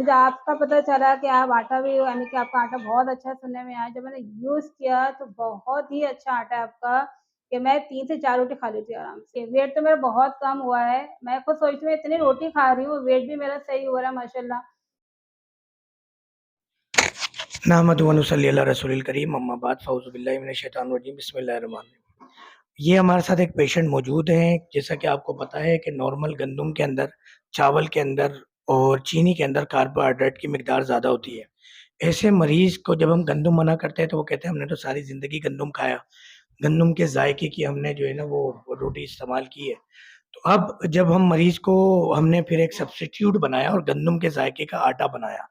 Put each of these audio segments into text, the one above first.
मुझे आपका पता चला कि आप आटा भी यानी कि आपका आटा बहुत अच्छा सुनने में आया। जब मैंने यूज़ किया तो बहुत ही अच्छा आटा है आपका कि मैं 3 से 4 रोटी खा लेती हूँ आराम से। वेट तो मेरा बहुत कम हुआ है। मैं खुद सोचती हूँ इतनी रोटी खा रही हूँ, वेट भी मेरा सही हो रहा है माशाल्लाह। नहमदुहु व नुसल्ली अला रसूलिल करीम अम्मा बाद फ़अऊज़ु बिल्लाहि मिनश शैतानिर रजीम बिस्मिल्लाहिर रहमानिर रहीम। ये हमारे साथ एक पेशेंट मौजूद हैं। जैसा कि आपको पता है कि नॉर्मल गंदम के अंदर, चावल के अंदर और चीनी के अंदर कार्बोहाइड्रेट की मिकदार ज़्यादा होती है। ऐसे मरीज़ को जब हम गंदम मना करते हैं तो वो कहते हैं हमने तो सारी ज़िंदगी गंदम खाया, गंदम के जायके की हमने जो है ना वो रोटी इस्तेमाल की है। तो अब जब हम मरीज़ को हमने फिर एक सब्स्टिट्यूट बनाया और गंदम के जायके का आटा बनाया।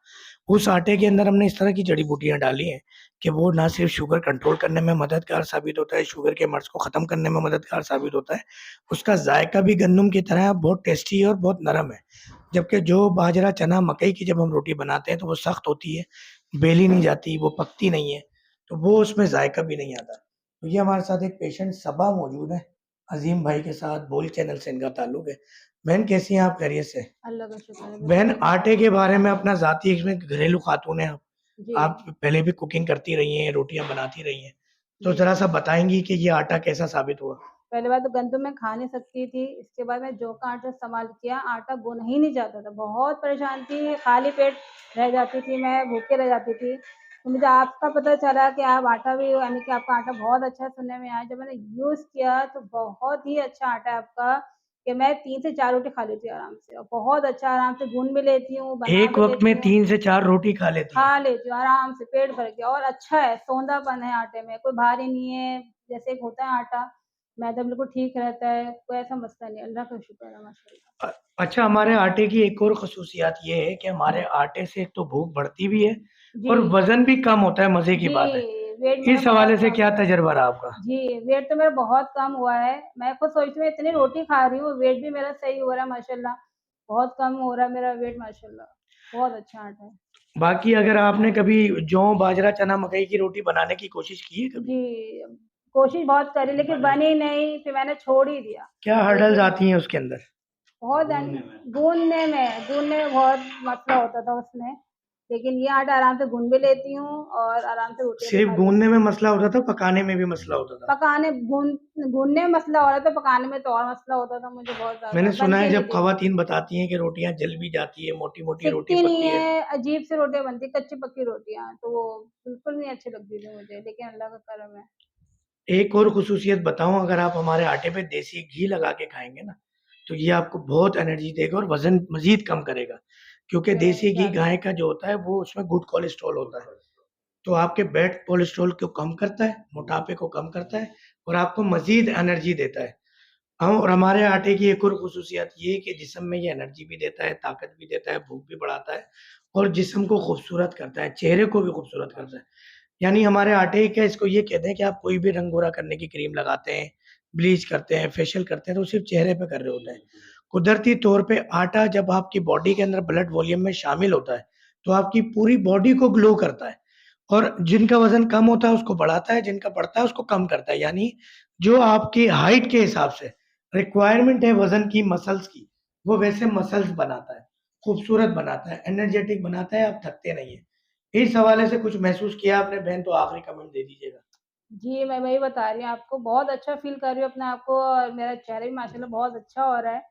उस आटे के अंदर हमने इस तरह की जड़ी-बूटियाँ डाली हैं कि वो ना सिर्फ़ शुगर कंट्रोल करने में मददगार साबित होता है, शुगर के मर्ज़ को ख़त्म करने में मददगार साबित होता है। उसका जायका भी गंदम की तरह बहुत टेस्टी है और बहुत नरम है। जबकि जो बाजरा, चना, मकई की जब हम रोटी बनाते हैं तो वो सख्त होती है, बेली नहीं जाती, वो पकती नहीं है, तो वो उसमें जायका भी नहीं आता। तो ये हमारे साथ एक पेशेंट सबा मौजूद है, अज़ीम भाई के साथ बोल चैनल से इनका ताल्लुक है। बहन कैसी हैं आप? खैरियत से? अल्लाह का शुक्र है बहन बिल्कुल। आटे के बारे में अपना ज़ाती इसमें घरेलू खातून हैं आप। जी, आप पहले भी कुकिंग करती रही हैं, रोटियाँ बनाती रही हैं। तो जी। ज़रा-सा बताएँगी कि ये आटा कैसा साबित हुआ? पहली बात तो गंदम मैं खा नहीं सकती थी, इसके बाद मैं जौ का आटा इस्तेमाल किया, आटा गुन ही नहीं जाता था, बहुत परेशान थी, खाली पेट रह जाती थी मैं, भूखे रह जाती थी। तो मुझे आपका पता चला कि आप आटा भी यानी कि आपका आटा बहुत अच्छा सुनने में आया। जब मैंने यूज़ किया तो बहुत ही अच्छा आटा है आपका कि मैं 3 से 4 रोटी खा लेती हूँ आराम से और बहुत अच्छा आराम से गूँध भी लेती हूँ, बना एक भी वक़्त में लेती हूँ। 3 से 4 रोटी खा लेती हैं। खा लेती हूँ आराम से पेट भर के और अच्छा है, सौंधापन है आटे में, कोई भारी नहीं है, जैसे एक होता है आटा, मैदा बिल्कुल ठीक रहता है, कोई ऐसा मसला नहीं है, अल्लाह का शुक्र है माशाअल्लाह। अच्छा, हमारे आटे की एक और ख़ुसूसियत ये है कि हमारे आटे से एक तो भूख बढ़ती भी है जी, और वज़न भी कम होता है, मज़े की जी, बात है। वेट मेरा इस बहुत हवाले से कम क्या हुआ है। तजुर्बा रहा आपका? जी, वेट तो मेरा बहुत कम हुआ है, मैं खुद सोचती हूँ इतनी रोटी खा रही हूँ, वेट भी मेरा सही हो रहा है माशाअल्लाह, बहुत कम हो रहा है मेरा वेट माशाअल्लाह, बहुत अच्छा आटा है। बाकी अगर आपने कभी जौ, बाजरा, चना, मकई की रोटी बनाने की कोशिश की है कभी? जी, कोशिश बहुत करी लेकिन बनी नहीं, फिर मैंने छोड़ ही दिया, क्या हर्डल्स लेकिन आती हैं उसके अंदर? बहुत गूँदने में बहुत मसला होता था उसमें, लेकिन ये आटा आराम से गूँध भी लेती हूँ और आराम से रोटियाँ भी सिर्फ़ खा गूँदने लेती में हूँ। मसला होता था, पकाने में भी मसला होता था? गूँधने में मसला हो रहा था, पकाने में तो और मसला होता था मुझे बहुत ज़्यादा, मैंने सुना है बनती नहीं जब थी। ख़वातीन बताती हैं कि रोटियाँ जल भी जाती है, मोटी-मोटी रोटी सिकती नहीं पकती है। है, अजीब-सी रोटियाँ बनती, कच्ची-पक्की रोटियाँ, तो वो बिल्कुल नहीं अच्छी लगती थी मुझे, लेकिन अल्लाह का करम है। एक और ख़ुसूसियत बताऊँ, अगर आप हमारे आटे पे देसी घी लगा के खाएँगे ना, तो ये आपको बहुत एनर्जी देगा और वज़न मज़ीद कम करेगा। क्योंकि चलो देसी घी इंशाअल्लाह। गाय का जो होता है वो उसमें गुड कोलेस्ट्रॉल होता है। तो आपके बैड कोलेस्ट्रॉल को कम करता है, मोटापे को कम करता है और आपको मज़ीद एनर्जी देता है। हाँ, और हमारे आटे की एक और ख़ुसूसियत ये है कि जिस्म में ये एनर्जी भी देता है, ताकत भी देता है, भूख भी बढ़ाता है और जिस्म को खूबसूरत करता है, चेहरे को भी खूबसूरत करता है। यानी हमारे आटे का इसको ये कहते हैं कि आप कोई भी रंग गोरा करने की क्रीम लगाते हैं, ब्लीच करते हैं, फेशियल करते हैं, तो सिर्फ़ चेहरे पे कर रहे होते हैं। कुदरती तौर पे आटा जब आपकी बॉडी के अंदर ब्लड वॉल्यूम में शामिल होता है, तो आपकी पूरी बॉडी को ग्लो करता है और जिनका वज़न कम होता है उसको बढ़ाता है, जिनका बढ़ता है उसको कम करता है। यानी जो आपकी हाइट के हिसाब से रिक्वायरमेंट है वज़न की, मसल्स की, वो वैसे मसल्स बनाता है, खूबसूरत बनाता है, एनर्जेटिक बनाता है, आप थकते नहीं हैं। इस हवाले से कुछ महसूस किया आपने बहन तो आखिरी कमेंट दे दीजिएगा। जी, मैं वही बता रही हूँ आपको, बहुत अच्छा फ़ील कर रही हूँ अपने आप को और मेरा चेहरा भी माशाल्लाह बहुत अच्छा हो रहा है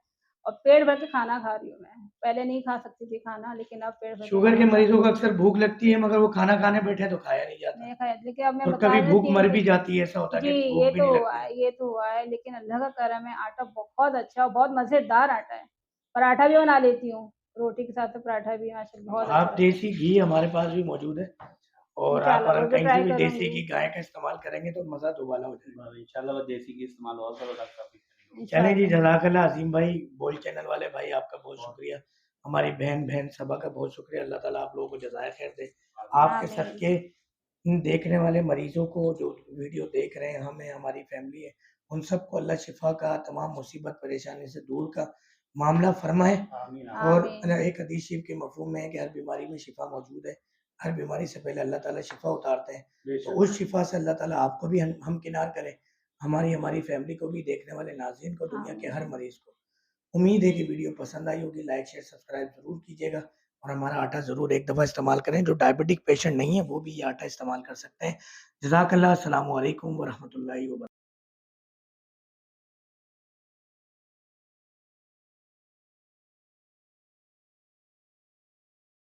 और पेट भर के खाना खा रही हूँ मैं। पहले नहीं खा सकती थी खाना, लेकिन अब पेट भर के शुगर के खाना खा रही मरीज़ों को हूँ। अक्सर भूख लगती है मगर वो खाना खाने बैठे तो खाया नहीं जाता नहीं खाया लेकिन अब मैं और बता कभी रही हूँ भूख 3 मर से भी जाती है, ऐसा होता है जी, कि भूख भी नहीं लगती। ये तो हुआ है लेकिन अल्लाह का करम है, आटा बहुत अच्छा और बहुत मज़ेदार आटा है। पराठा भी बना लेती हूँ, रोटी के साथ तो पराठा भी माशाल्लाह बहुत अच्छा आप लगता है। देसी घी हमारे पास भी मौजूद है और आप इंशाअल्लाह अगर वो भी कहीं से ट्राई भी देसी करूँगी। घी गाय का इस्तेमाल करेंगे तो मज़ा दुबाला हो जाएगा। इंशाल्लाह वो देसी घी इस्तेमाल और करो डॉक्टर साहब भी करेंगे। चलें जी, इंशाअल्लाह। जज़ाकल्लाह अज़ीम भाई, बोल चैनल वाले भाई आपका बहुत शुक्रिया। हमारी बहन सबा का बहुत शुक्रिया। अल्लाह ताला आप लोगों को जज़ाए खैर दे। आपके आमीन। सदके इन देखने वाले मरीज़ों को जो वीडियो देख रहे हैं, हमें, हमारी फैमिली है, उन सबको अल्लाह शिफ़ा का, तमाम मुसीबत परेशानी से दूर का मामला फ़रमाए। आमीन, और आमीन। एक हदीस शरीफ के मफ़हूम में है कि हर बीमारी में शिफ़ा मौजूद है। हर बीमारी से पहले अल्लाह ताला शिफ़ा उतारते हैं। तो उस शिफ़ा से अल्लाह ताला आपको भी हमकिनार करे, हमारी फैमिली को भी, देखने वाले नाज़रीन को, दुनिया के हर आमीन। मरीज़ को। उम्मीद है कि वीडियो पसंद आई होगी, लाइक, शेयर, सब्सक्राइब ज़रूर कीजिएगा और हमारा आटा ज़रूर एक दफ़ा इस्तेमाल करें। जो डायबिटिक पेशेंट नहीं है वो भी ये आटा इस्तेमाल कर सकते हैं। जज़ाकल्लाह, अस्सलामु अलैकुम व रहमतुल्लाहि व बरकातहू।